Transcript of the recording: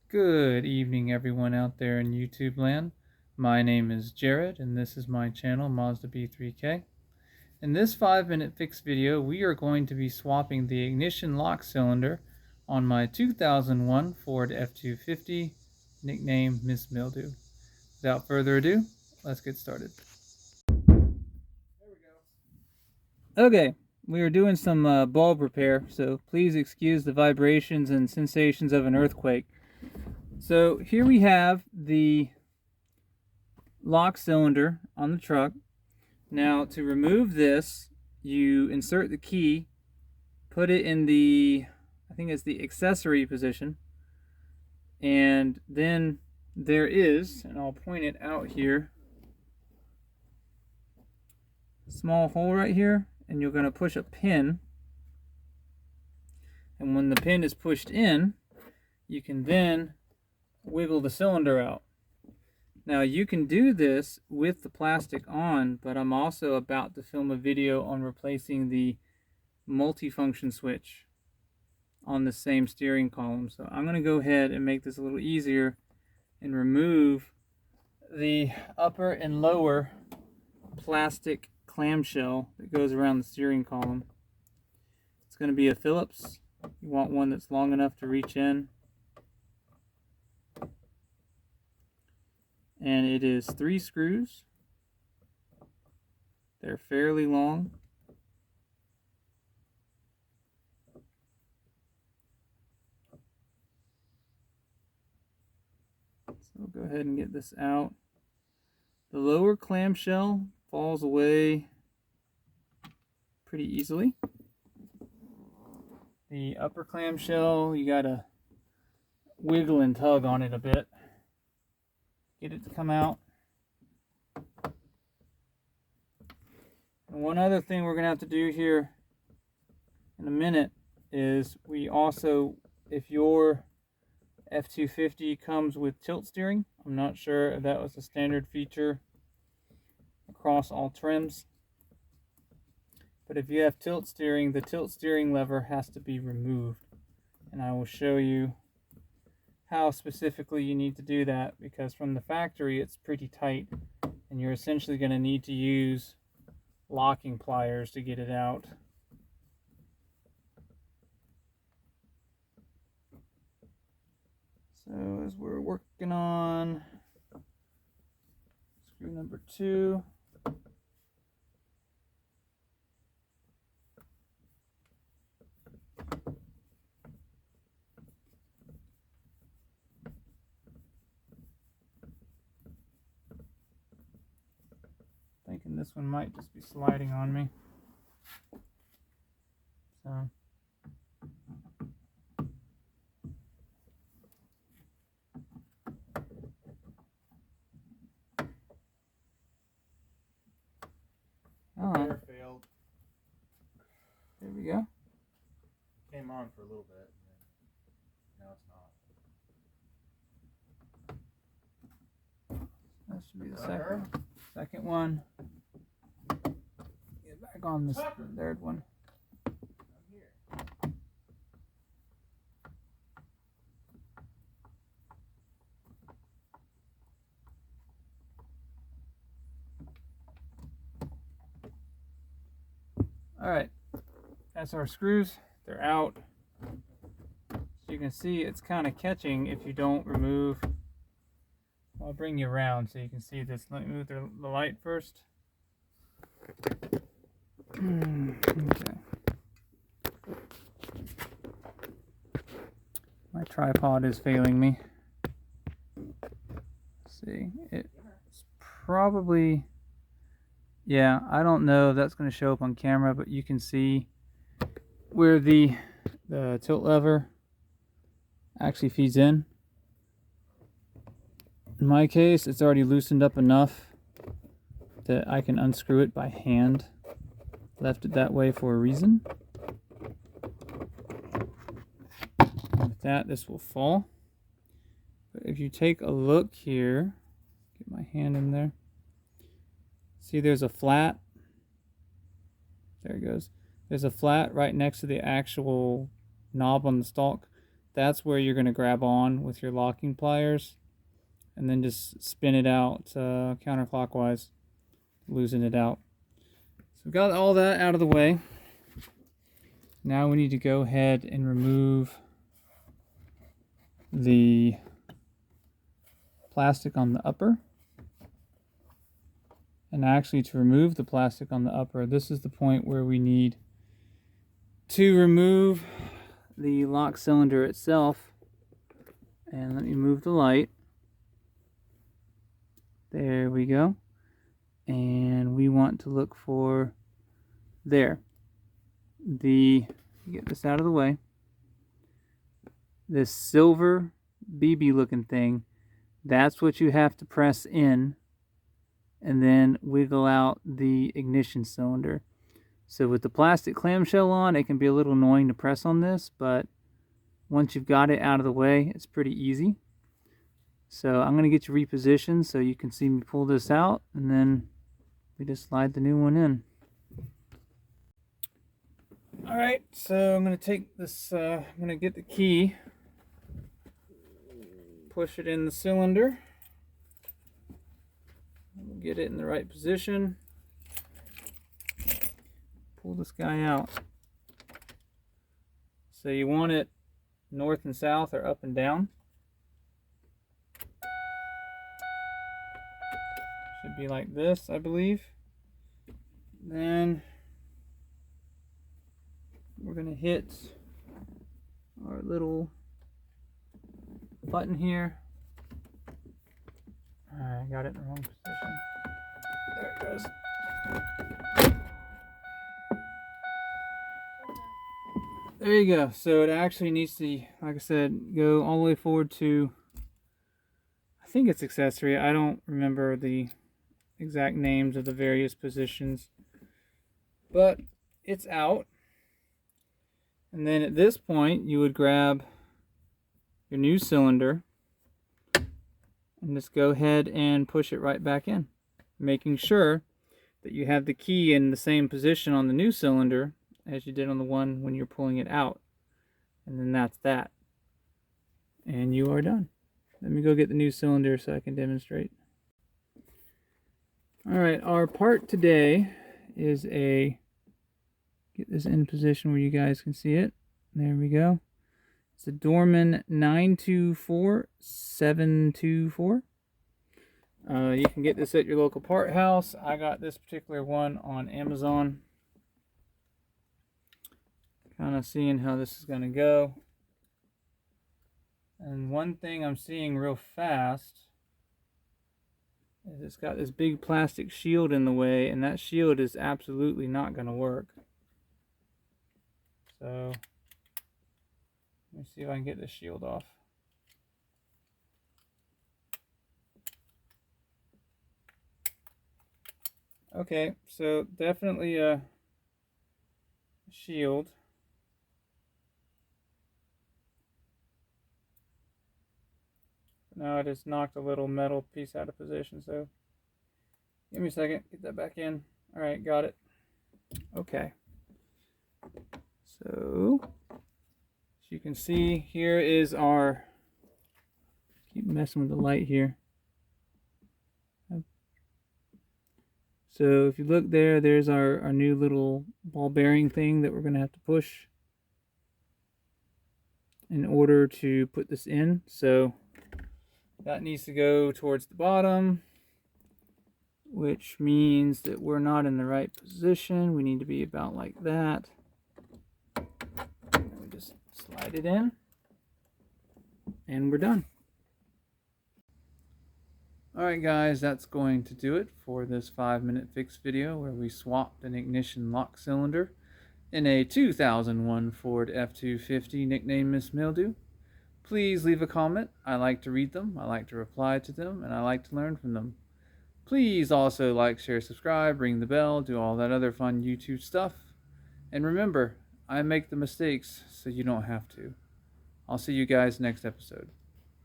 Good evening, everyone out there in YouTube land. My name is Jared, and this is my channel, Mazda B3K. In this 5-minute fix video, we are going to be swapping the ignition lock cylinder on my 2001 Ford F250, nicknamed Miss Mildew. Without further ado, let's get started. Okay, we are doing some bulb repair, so please excuse the vibrations and sensations of an earthquake. So here we have the lock cylinder on the truck. Now to remove this, you insert the key, put it in the, I think it's the accessory position, and then there is, and I'll point it out here, a small hole right here, and you're going to push a pin, and when the pin is pushed in, you can then wiggle the cylinder out. Now you can do this with the plastic on, but I'm also about to film a video on replacing the multifunction switch on the same steering column. So I'm going to go ahead and make this a little easier and remove the upper and lower plastic clamshell that goes around the steering column. It's going to be a Phillips. You want one that's long enough to reach in. And it is 3 screws. They're fairly long. So we'll go ahead and get this out. The lower clamshell falls away pretty easily. The upper clamshell, you gotta wiggle and tug on it a bit. Get it to come out. And one other thing we're gonna have to do here in a minute is we also, if your F250 comes with tilt steering, I'm not sure if that was a standard feature across all trims, but if you have tilt steering, the tilt steering lever has to be removed, and I will show you how specifically you need to do that, because from the factory it's pretty tight and you're essentially going to need to use locking pliers to get it out. So as we're working on screw number 2, thinking this one might just be sliding on me. So Repair failed. there we go. Came on for a little bit, and now it's not. That should be the second one. Get back on this third one. Alright, that's our screws. They're out. So you can see it's kind of catching if you don't remove. I'll bring you around so you can see this. Let me move the light first. Okay. My tripod is failing me. Let's see. It's probably... Yeah, I don't know if that's going to show up on camera, but you can see where the tilt lever actually feeds in. In my case, it's already loosened up enough that I can unscrew it by hand. Left it that way for a reason. With that, this will fall. But if you take a look here, get my hand in there. See, there's a flat. There it goes. There's a flat right next to the actual knob on the stalk. that's where you're going to grab on with your locking pliers and then just spin it out counterclockwise, loosen it out. So we've got all that out of the way. Now we need to go ahead and remove the plastic on the upper. And actually, to remove the plastic on the upper, this is the point where we need to remove the lock cylinder itself. And let me move the light. There we go. And we want to look for there. Get this out of the way. This silver BB looking thing, that's what you have to press in and then wiggle out the ignition cylinder. So with the plastic clamshell on, it can be a little annoying to press on this, but once you've got it out of the way, it's pretty easy. So I'm going to get you repositioned so you can see me pull this out, and then we just slide the new one in. Alright, so I'm going to take this, I'm going to get the key, push it in the cylinder, get it in the right position, pull this guy out. So you want it north and south or up and down. Should be like this, I believe. Then we're going to hit our little button here. I got it in the wrong position. There it goes. There you go. So it actually needs to, like I said, go all the way forward to, I think it's accessory. I don't remember the exact names of the various positions, but it's out. And then at this point, you would grab your new cylinder and just go ahead and push it right back in, making sure that you have the key in the same position on the new cylinder as you did on the one when you're pulling it out. And then that's that. And you are done. Let me go get the new cylinder so I can demonstrate. Alright, our part today is get this in position where you guys can see it. There we go. It's a Dorman 924724. You can get this at your local part house. I got this particular one on Amazon. Kind of seeing how this is going to go. And one thing I'm seeing real fast is it's got this big plastic shield in the way, and that shield is absolutely not going to work. So let me see if I can get this shield off. Okay, so definitely a shield. Now I just knocked a little metal piece out of position, so give me a second, get that back in. Alright, got it. Okay. So, as you can see, here is our, keep messing with the light here. So if you look there, there's our new little ball bearing thing that we're going to have to push in order to put this in. So that needs to go towards the bottom, which means that we're not in the right position. We need to be about like that. And we just slide it in, and we're done. Alright guys, that's going to do it for this 5-minute fix video where we swapped an ignition lock cylinder in a 2001 Ford F250 nicknamed Miss Mildew. Please leave a comment. I like to read them, I like to reply to them, and I like to learn from them. Please also like, share, subscribe, ring the bell, do all that other fun YouTube stuff. And remember, I make the mistakes so you don't have to. I'll see you guys next episode.